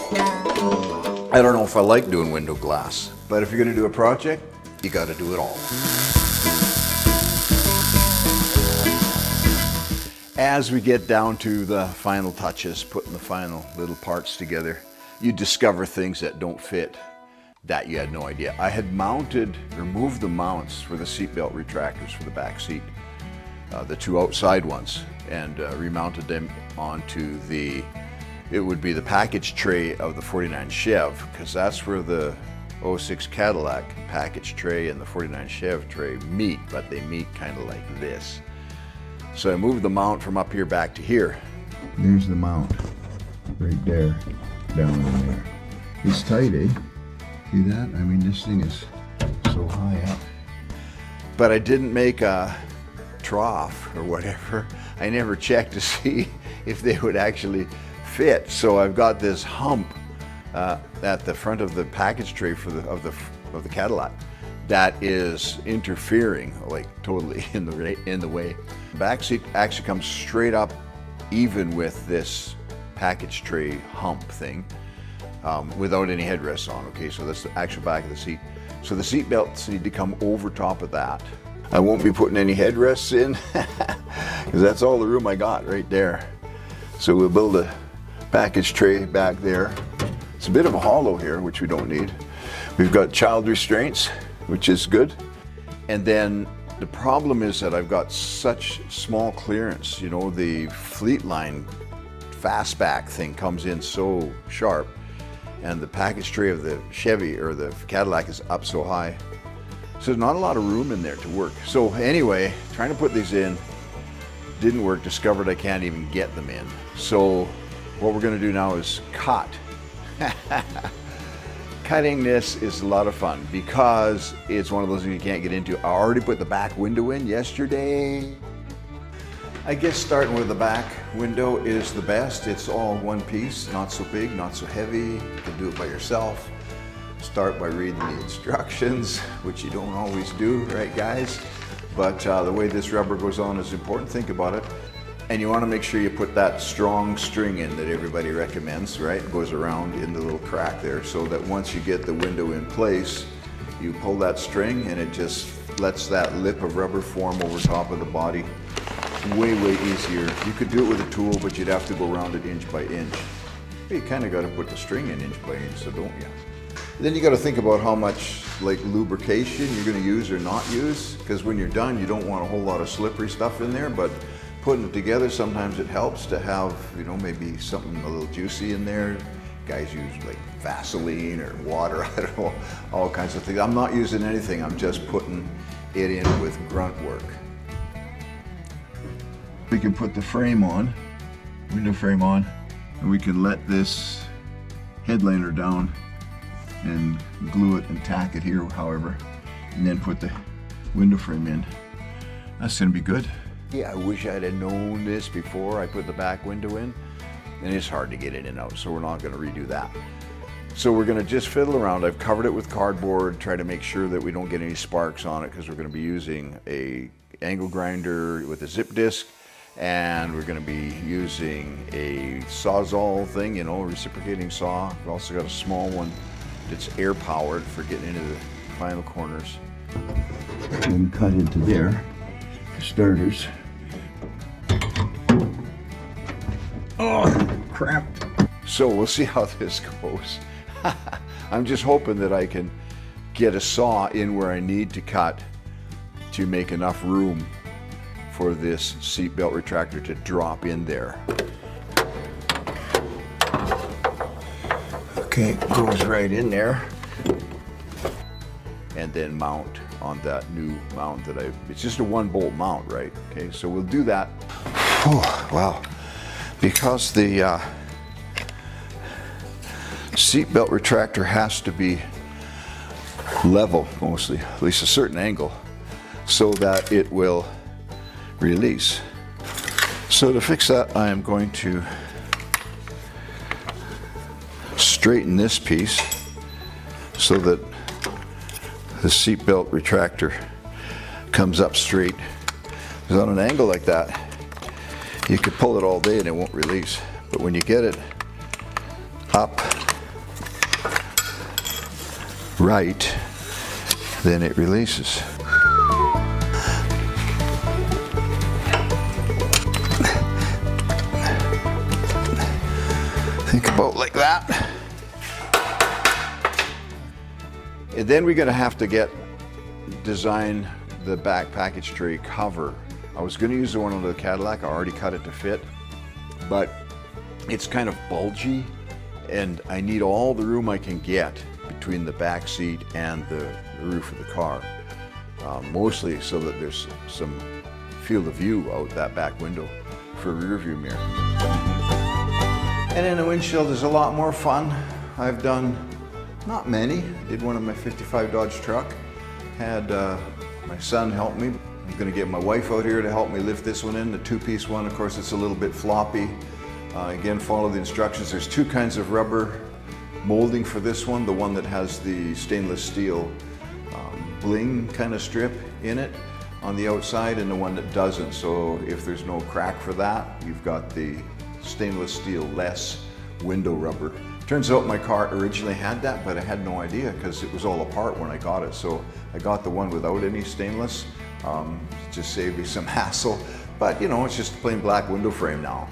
I don't know if I like doing window glass, but if you're going to do a project, you got to do it all. As we get down to the final touches, putting the final little parts together, you discover things that don't fit that you had no idea. I had removed the mounts for the seatbelt retractors for the back seat, the two outside ones, and remounted them onto it would be the package tray of the 49 Chev, because that's where the 06 Cadillac package tray and the 49 Chev tray meet, but they meet kind of like this. So I moved the mount from up here back to here. There's the mount, right there, down in there. It's tight, eh? See that? I mean, this thing is so high up. But I didn't make a trough or whatever. I never checked to see if they would actually fit. So I've got this hump at the front of the package tray of the Cadillac that is interfering, like totally in the way. The back seat actually comes straight up even with this package tray hump thing without any headrests on. Okay, so that's the actual back of the seat. So the seat belts need to come over top of that. I won't be putting any headrests in because that's all the room I got right there. So we'll build a package tray back there. It's a bit of a hollow here, which we don't need. We've got child restraints, which is good. And then the problem is that I've got such small clearance. You know, the Fleetline fastback thing comes in so sharp, and the package tray of the Chevy or the Cadillac is up so high. So there's not a lot of room in there to work. So anyway, trying to put these in, didn't work, discovered I can't even get them in. So what we're gonna do now is cut. Cutting this is a lot of fun because it's one of those things you can't get into. I already put the back window in yesterday. I guess starting with the back window is the best. It's all one piece, not so big, not so heavy. You can do it by yourself. Start by reading the instructions, which you don't always do, right guys? But the way this rubber goes on is important. Think about it. And you want to make sure you put that strong string in that everybody recommends, right? It goes around in the little crack there, so that once you get the window in place, you pull that string and it just lets that lip of rubber form over top of the body. Way, way easier. You could do it with a tool, but you'd have to go around it inch by inch. But you kind of got to put the string in inch by inch, so don't you? Then you got to think about how much like lubrication you're going to use or not use, because when you're done, you don't want a whole lot of slippery stuff in there, but putting it together, sometimes it helps to have, you know, maybe something a little juicy in there. Guys use like Vaseline or water, I don't know, all kinds of things. I'm not using anything, I'm just putting it in with grunt work. We can put the frame on, window frame on, and we can let this headliner down and glue it and tack it here, however, and then put the window frame in. That's gonna be good. Yeah, I wish I'd have known this before I put the back window in, and it's hard to get in and out, so we're not going to redo that. So we're going to just fiddle around. I've covered it with cardboard, try to make sure that we don't get any sparks on it, because we're going to be using a angle grinder with a zip disc, and we're going to be using a Sawzall thing, you know, reciprocating saw. We've also got a small one that's air powered for getting into the final corners. And cut into there. Starters. Oh, crap. So we'll see how this goes. I'm just hoping that I can get a saw in where I need to cut to make enough room for this seatbelt retractor to drop in there. Okay, goes right in there. And then mount on that new mount that it's just a 1-bolt mount, right? Okay, so we'll do that. Oh, wow. Because the seatbelt retractor has to be level, mostly, at least a certain angle, so that it will release. So to fix that, I am going to straighten this piece so that the seatbelt retractor comes up straight. Because on an angle like that, you could pull it all day and it won't release. But when you get it up right, then it releases. Think about like that. And then we're gonna have to design the back package tray cover. I was gonna use the one on the Cadillac. I already cut it to fit, but it's kind of bulgy and I need all the room I can get between the back seat and the roof of the car. Mostly so that there's some field of view out that back window for a rear view mirror. And then the windshield is a lot more fun. I've done not many. Did one on my 55 Dodge truck. Had my son help me. I'm gonna get my wife out here to help me lift this one in, the two-piece one. Of course, it's a little bit floppy. Again, follow the instructions. There's two kinds of rubber molding for this one. The one that has the stainless steel bling kind of strip in it on the outside, and the one that doesn't. So if there's no crack for that, you've got the stainless steel less window rubber. Turns out my car originally had that, but I had no idea because it was all apart when I got it. So I got the one without any stainless. Just saved me some hassle. But you know, it's just a plain black window frame now.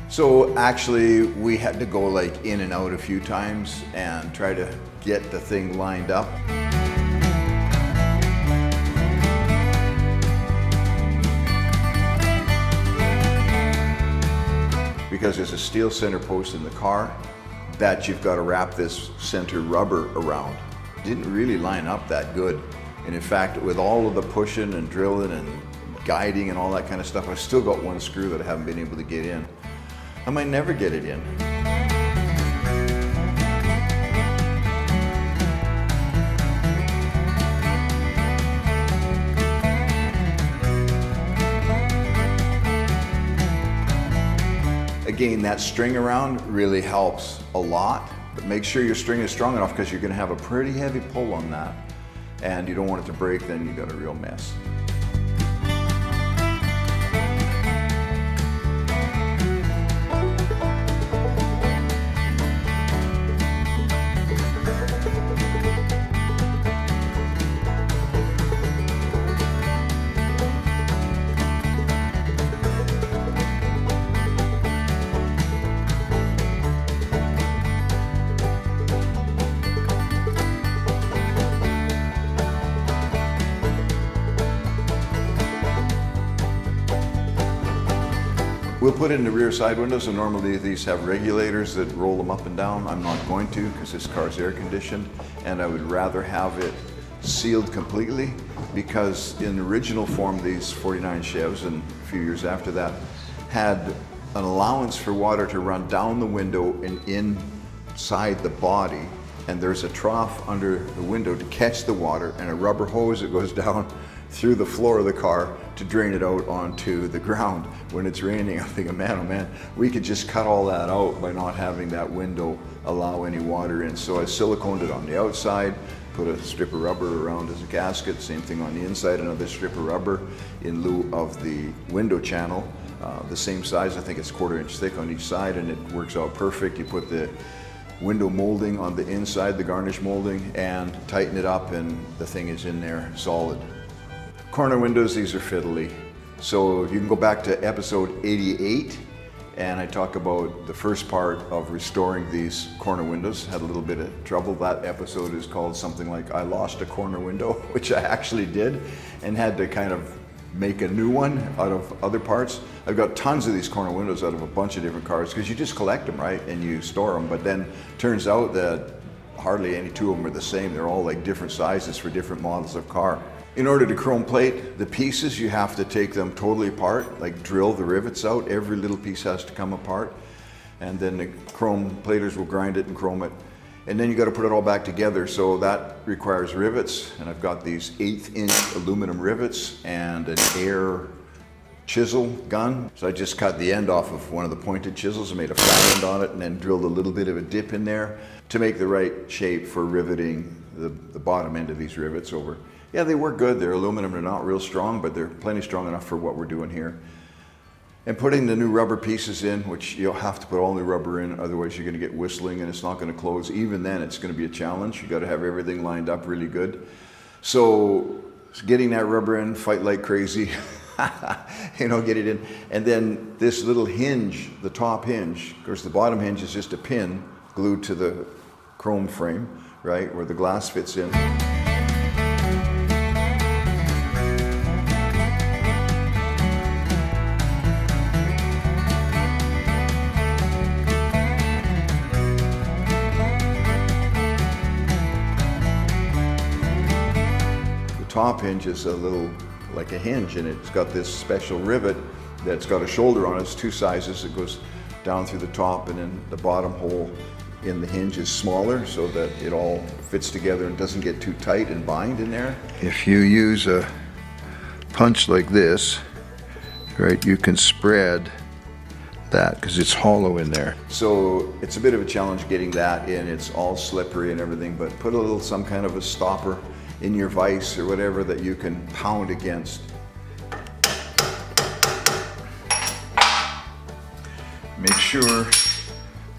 So actually we had to go like in and out a few times and try to get the thing lined up. Because there's a steel center post in the car that you've got to wrap this center rubber around. Didn't really line up that good. And in fact, with all of the pushing and drilling and guiding and all that kind of stuff, I've still got one screw that I haven't been able to get in. I might never get it in. Again, that string around really helps a lot, but make sure your string is strong enough because you're going to have a pretty heavy pull on that, and you don't want it to break, then you got a real mess. We'll put in the rear side windows, and normally these have regulators that roll them up and down. I'm not going to because this car's air conditioned, and I would rather have it sealed completely because in original form these 49 Chevs and a few years after that had an allowance for water to run down the window and inside the body, and there's a trough under the window to catch the water and a rubber hose that goes down through the floor of the car to drain it out onto the ground when it's raining. I'm thinking, man, oh man, we could just cut all that out by not having that window allow any water in. So I siliconed it on the outside, put a strip of rubber around as a gasket, same thing on the inside, another strip of rubber in lieu of the window channel. The same size, I think it's 1/4 inch thick on each side, and it works out perfect. You put the window molding on the inside, the garnish molding, and tighten it up, and the thing is in there solid. Corner windows, these are fiddly. So you can go back to episode 88 and I talk about the first part of restoring these corner windows. Had a little bit of trouble. That episode is called something like I Lost a Corner Window, which I actually did and had to kind of make a new one out of other parts. I've got tons of these corner windows out of a bunch of different cars because you just collect them, right? And you store them, but then turns out that hardly any two of them are the same. They're all like different sizes for different models of car. In order to chrome plate the pieces, you have to take them totally apart, like drill the rivets out. Every little piece has to come apart. And then the chrome platers will grind it and chrome it. And then you got to put it all back together. So that requires rivets. And I've got these 1/8 inch aluminum rivets and an air chisel gun. So I just cut the end off of one of the pointed chisels and made a flat end on it and then drilled a little bit of a dip in there to make the right shape for riveting the bottom end of these rivets over. Yeah, they work good. They're aluminum. They're not real strong, but they're plenty strong enough for what we're doing here. And putting the new rubber pieces in, which you'll have to put all new rubber in, otherwise you're going to get whistling and it's not going to close. Even then, it's going to be a challenge. You got to have everything lined up really good. So getting that rubber in, fight like crazy, you know, get it in. And then this little hinge, the top hinge, of course the bottom hinge is just a pin glued to the chrome frame, right, where the glass fits in. Top hinge is a little like a hinge, and it's got this special rivet that's got a shoulder on it. It's two sizes. It goes down through the top, and then the bottom hole in the hinge is smaller so that it all fits together and doesn't get too tight and bind in there. If you use a punch like this, right, you can spread that because it's hollow in there. So it's a bit of a challenge getting that in. It's all slippery and everything, but put a little, some kind of a stopper in your vise or whatever that you can pound against. Make sure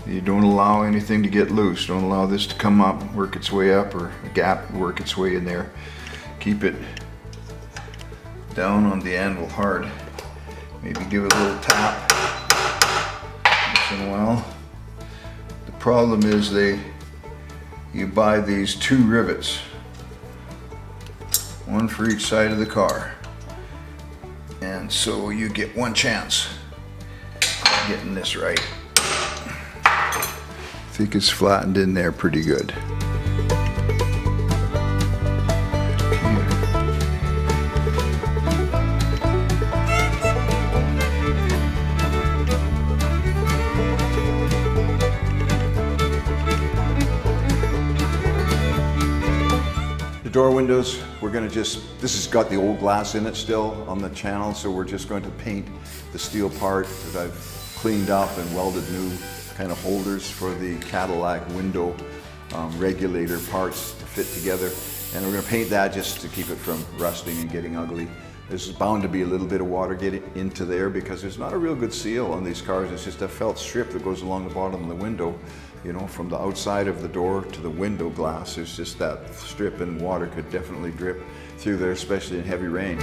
you don't allow anything to get loose. Don't allow this to come up, work its way up, or a gap work its way in there. Keep it down on the anvil hard. Maybe give it a little tap once in a while. The problem is you buy these two rivets, one for each side of the car, and so you get one chance of getting this right. I think it's flattened in there pretty good. The door windows, we're going to this has got the old glass in it still on the channel, so we're just going to paint the steel part that I've cleaned up and welded new kind of holders for the Cadillac window regulator parts to fit together. And we're going to paint that just to keep it from rusting and getting ugly. There's bound to be a little bit of water getting into there because there's not a real good seal on these cars. It's just a felt strip that goes along the bottom of the window. You know, from the outside of the door to the window glass, there's just that strip, and water could definitely drip through there, especially in heavy rain.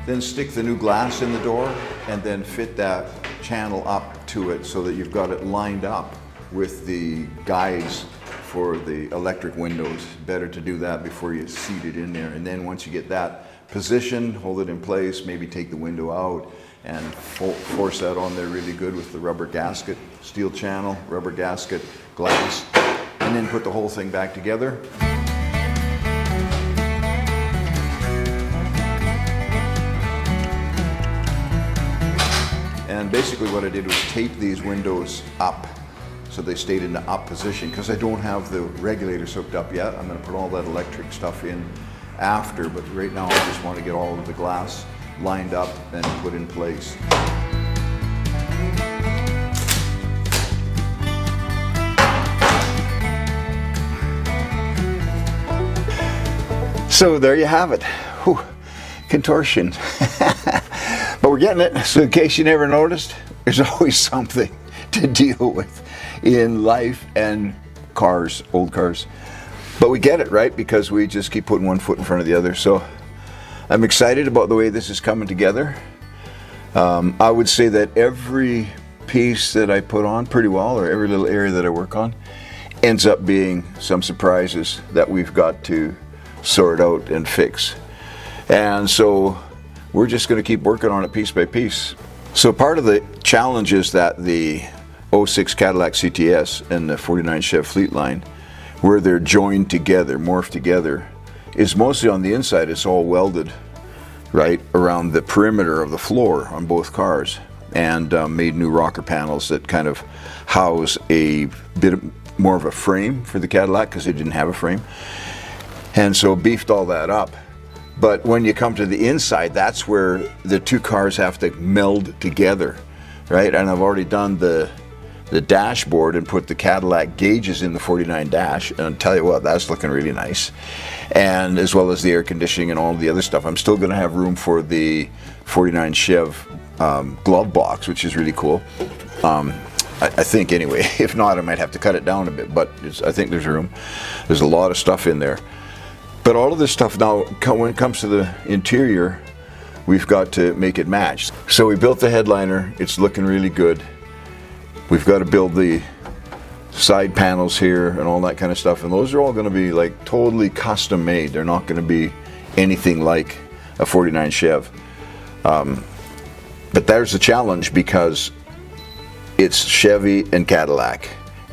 Then stick the new glass in the door and then fit that channel up to it so that you've got it lined up with the guides for the electric windows. Better to do that before you seat it in there. And then once you get that position, hold it in place, maybe take the window out and force that on there really good with the rubber gasket, steel channel, rubber gasket, glass, and then put the whole thing back together. And basically what I did was tape these windows up so they stayed in the up position, because I don't have the regulators hooked up yet. I'm going to put all that electric stuff in after, but right now I just want to get all of the glass lined up and put in place. So there you have it. Whew. Contortion. But we're getting it. So in case you never noticed, there's always something to deal with in life and cars, old cars. But we get it, right? Because we just keep putting one foot in front of the other. So I'm excited about the way this is coming together. I would say that every piece that I put on pretty well, or every little area that I work on, ends up being some surprises that we've got to sort out and fix. And so we're just going to keep working on it piece by piece. So part of the challenge is that the 06 Cadillac CTS and the 49 Chev Fleet line, where they're joined together, morphed together, is mostly on the inside. It's all welded right around the perimeter of the floor on both cars, and made new rocker panels that kind of house a bit more of a frame for the Cadillac because they didn't have a frame, and so beefed all that up. But when you come to the inside, that's where the two cars have to meld together, right? And I've already done the dashboard and put the Cadillac gauges in the 49 dash, and I'll tell you what, that's looking really nice. And as well as the air conditioning and all the other stuff. I'm still going to have room for the 49 Chev glove box, which is really cool. I think anyway. If not, I might have to cut it down a bit, but I think there's room. There's a lot of stuff in there. But all of this stuff now, when it comes to the interior, we've got to make it match. So we built the headliner. It's looking really good. We've got to build the side panels here and all that kind of stuff. And those are all going to be like totally custom made. They're not going to be anything like a 49 Chev. But there's the challenge, because it's Chevy and Cadillac.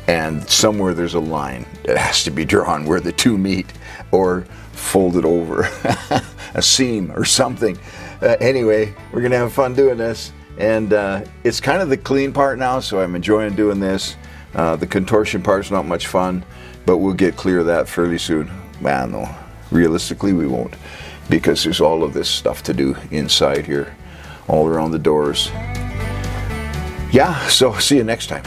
And somewhere there's a line that has to be drawn where the two meet, or folded over a seam or something. Anyway, we're gonna have fun doing this, and it's kind of the clean part now, so I'm enjoying doing this. The contortion part's not much fun, but we'll get clear of that fairly soon. Well, no, realistically we won't, because there's all of this stuff to do inside here, all around the doors. Yeah, so see you next time.